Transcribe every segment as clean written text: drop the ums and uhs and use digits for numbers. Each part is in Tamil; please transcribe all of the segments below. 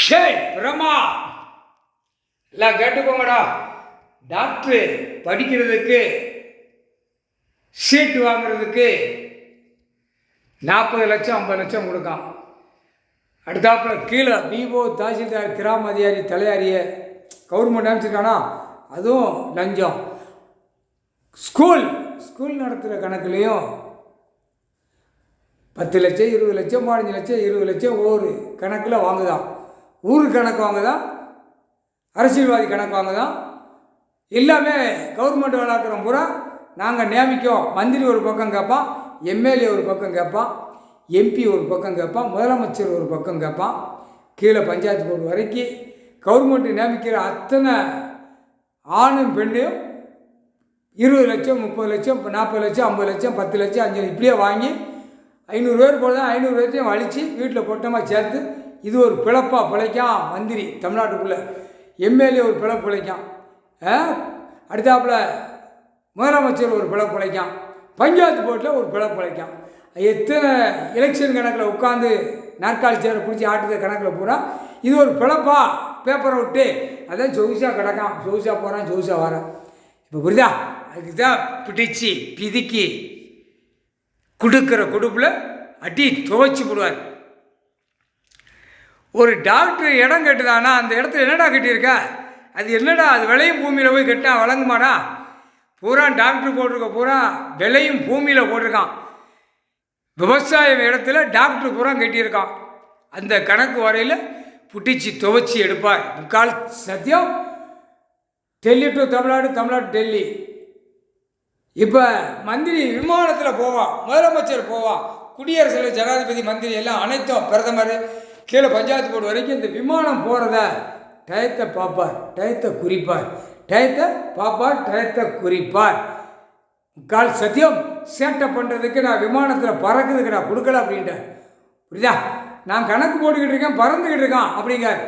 ஷே பிரமா எல்லாம் கேட்டுக்கோங்கடா. டாக்டரு படிக்கிறதுக்கு சீட்டு வாங்குறதுக்கு 40 லட்சம் 50 லட்சம் கொடுக்கான். அடுத்தாப்புல கீழே விவோ தாசில்தார் கிராம அதிகாரி தலையாரிய கவர்மெண்ட் அமைச்சிருக்கானா, அதுவும் லஞ்சம். ஸ்கூல் நடத்துகிற கணக்குலேயும் 10 லட்சம் 20 லட்சம் 15 லட்சம் 20 லட்சம் ஒவ்வொரு கணக்கில் வாங்குதான். ஊர் கணக்கு வாங்குதான், அரசியல்வாதி கணக்கு வாங்குதான். எல்லாமே கவர்மெண்ட் வேலைக்கிறோம் பூரா நாங்கள் நியமிக்கோம். மந்திரி ஒரு பக்கம் கேட்பான், எம்எல்ஏ ஒரு பக்கம் கேட்பான், எம்பி ஒரு பக்கம் கேட்பான், முதலமைச்சர் ஒரு பக்கம் கேட்பான். கீழே பஞ்சாயத்து போர்டு வரைக்கும் கவர்மெண்ட் நியமிக்கிற அத்தனை ஆணும் பெண்ணையும் 20 லட்சம் 30 லட்சம் 40 லட்சம் 50 லட்சம் 10 லட்சம் 5 இப்படியே வாங்கி 500 பேர் போல தான் 500 பேர்த்தையும் வலித்து வீட்டில் பொட்டமாக சேர்த்து இது ஒரு பிழப்பாக பிழைக்கான். மந்திரி தமிழ்நாட்டுக்குள்ளே எம்எல்ஏ ஒரு பிழப்பு பிழைக்கான், அடுத்தாப்புல முதலமைச்சர் ஒரு பிழப்பு பிழைக்கான், பஞ்சாயத்து போர்ட்டில் ஒரு பிழப்பு பிழைக்கான். எத்தனை எலெக்ஷன் கணக்கில் உட்காந்து நாற்காலி சேரை பிடிச்சி ஆட்டுற கணக்கில் பூரா இது ஒரு பிழப்பா பேப்பரை விட்டு அதான் சொகுசாக கிடக்கான். சொகுசாக போகிறான், சொகுசாக வரான். இப்போ புரியுதா? அதுக்கு தான் பிடிச்சி பிதுக்கி கொடுக்குற கொடுப்பில் அடி துவைச்சி போடுவார். ஒரு டாக்டர் இடம் கட்டுதானா, அந்த இடத்துல என்னடா கட்டியிருக்க, அது என்னடா, அது விளையும் பூமியில் போய் கட்டினா வழங்குமாடா? பூரா டாக்டர் போட்டிருக்க பூரா விளையும் பூமியில் போட்டிருக்கான். விவசாய இடத்துல டாக்டர் பூரா கட்டியிருக்கான். அந்த கணக்கு வரையில் புட்டிச்சு துவைச்சி எடுப்பார். முக்கால் சத்தியம் டெல்லி டு தமிழ்நாடு, தமிழ்நாடு டெல்லி. இப்போ மந்திரி விமானத்தில் போவான், முதலமைச்சர் போவான், குடியரசுத் ஜனாதிபதி மந்திரி எல்லாம் அனைத்தும் பிரதமர் கீழே பஞ்சாயத்து போர்டு வரைக்கும் இந்த விமானம் போகிறத டயத்தை பார்ப்பார், டயத்தை குறிப்பார், டயத்தை பார்ப்பார், டயத்தை குறிப்பார். முக்கால் சத்தியம் சேட்டை பண்ணுறதுக்கு நான் விமானத்தில் பறக்குதுக்கு நான் கொடுக்கல அப்படின்ட்டேன். புரியுதா? நான் கணக்கு போட்டுக்கிட்டு இருக்கேன், பறந்துக்கிட்டு இருக்கான் அப்படிங்கார்.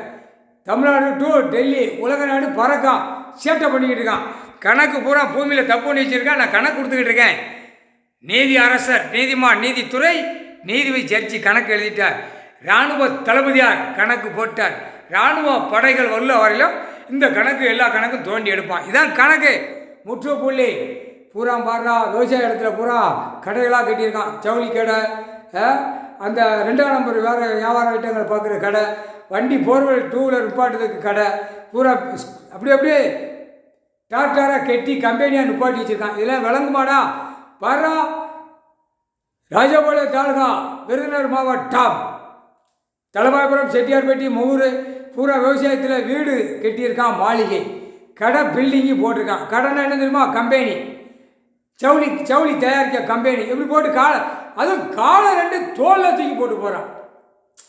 தமிழ்நாடு டு டெல்லி உலக நாடு பறக்கான், சேட்டை பண்ணிக்கிட்டு இருக்கான். கணக்கு பூரா பூமியில் தப்பு பண்ணி வச்சுருக்கான், நான் கணக்கு கொடுத்துக்கிட்டு இருக்கேன். நீதி அரசர், நீதிமான், நீதித்துறை, நீதிபதி ஜட்ஜி கணக்கு எழுதிட்டார். இராணுவ தளபதியார் கணக்கு போட்டார். இராணுவ படைகள் வரல வரையிலும் இந்த கணக்கு எல்லா கணக்கும் தோண்டி எடுப்பான். இதான் கணக்கு முற்றுப்புள்ளி. பூரா பாடுறா விவசாய இடத்துல பூரா கடைகளாக கட்டியிருக்கான். ஜவுளி கடை, அந்த 2ஆம் நம்பர் வேறு வியாபார ஐட்டங்களை பார்க்குற கடை, வண்டி போர்வெல் 2 வீலர் நிப்பாட்டுறதுக்கு கடை, பூரா அப்படியே டாக்டராக கட்டி கம்பெனியாக நிப்பாட்டி வச்சுருக்கான். இதெல்லாம் விளங்குமாடா? பாரா ராஜபாளையம் தாலுகா விருதுநகர் மாவட்டம் தலபாபுரம் செட்டியார்பட்டி மூர் பூரா விவசாயத்தில் வீடு கட்டியிருக்கான், மாளிகை கடை பில்டிங்கு போட்டிருக்கான். கடைன்னா என்ன தெரியுமா? கம்பெனி, ஜவுளி தயாரிக்க கம்பெனி. எப்படி போட்டு அதுவும் காலை 2 தோலில் தூக்கி போட்டு போகிறான்.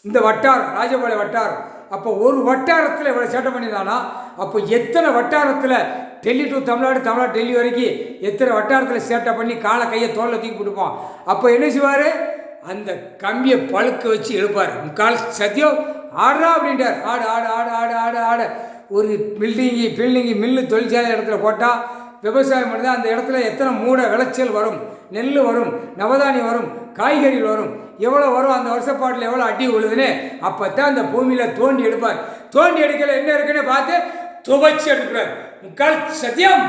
இந்த வட்டாரம் ராஜபாளையம் வட்டாரம். அப்போ ஒரு வட்டாரத்தில் இவ்வளோ சேட்டை பண்ணியிருந்தானா, அப்போ எத்தனை வட்டாரத்தில் டெல்லி டு தமிழ்நாடு, தமிழ்நாடு டெல்லி வரைக்கும் எத்தனை வட்டாரத்தில் சேட்டை பண்ணி காலை கையை தோலில் தூக்கி போட்டுப்பான். அப்போ என்ன செய்வார்? அந்த கம்பியை பழுக்க வச்சு எழுப்பார். முக்கால் சத்தியம் ஆடுறா அப்படின்ட்டார். ஆடு ஆடு ஆடு ஆடு ஆடு ஆடு. ஒரு பில்டிங்கு மில்லு தொழிற்சாலை இடத்துல போட்டால் விவசாயம் பண்ணுறது. அந்த இடத்துல எத்தனை மூட விளைச்சல் வரும், நெல் வரும், நவதானியம் வரும், காய்கறிகள் வரும், எவ்வளோ வரும், அந்த வருஷப்பாட்டில் எவ்வளோ அடி விழுதுன்னு அப்போ தான் அந்த பூமியில் தோண்டி எடுப்பார். தோண்டி எடுக்கல என்ன இருக்குன்னு பார்த்து துவைச்சி எடுக்கிறார். முக்கால் சத்தியம்.